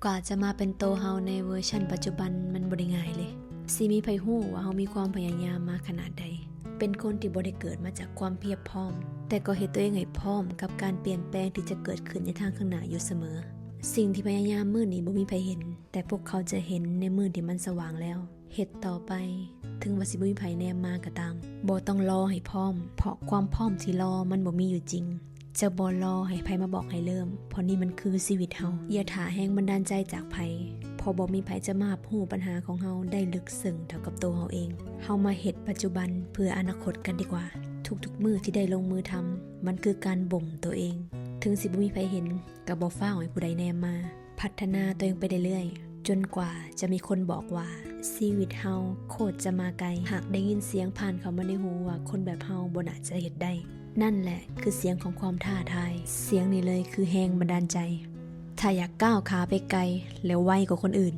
กว่าจะมาเป็นโตเฮาในเวอร์ชันปัจจุบันมันบ่ได้ง่ายเลยสิมีไผฮู้ว่าเฮามีความพยายามมาขนาดใดเป็นคนที่บ่ได้เกิดมาจากความเพียบพร้อมแต่ก็เฮ็ดตัวเองให้พร้อมกับการเปลี่ยนแปลงที่จะเกิดขึ้นในทางข้างหน้าอยู่เสมอสิ่งที่พยายามมื้อนี้บ่มีไผเห็นแต่พวกเขาจะเห็นในมื้อที่มันสว่างแล้วเฮ็ดต่อไปถึงว่าสิบ่มีไผแนมมาก็ตามบ่ต้องรอให้พร้อมเพราะความพร้อมที่รอมันบ่มีอยู่จริงจะบ่รอให้ไผมาบอกให้เริ่มเพราะนี่มันคือชีวิตเฮาอย่าท่าแรงบันดาลใจจากไผพอบ่มีไผจะมาฮู้ปัญหาของเฮาได้ลึกซึ้งเท่ากับตัวเฮาเองเฮามาเฮ็ดปัจจุบันเพื่ออนาคตกันดีกว่าทุกๆมื้อที่ได้ลงมือทำมันคือการบ่มตัวเองถึงสิบ่มีไผเห็นก็บ่ฟ้าวให้ผู้ใดแนมมาพัฒนาตัวเองไปเรื่อยๆจนกว่าจะมีคนบอกว่าชีวิตเฮาโคตรจะมาไกลหากได้ยินเสียงผ่านเข้ามาในหูว่าคนแบบเฮาบ่น่าจะเฮ็ดได้นั่นแหละคือเสียงของความท้าทายเสียงนี้เลยคือแรงบันดาลใจถ้าอยากก้าวขาไปไกลแล้วไวกว่าคนอื่น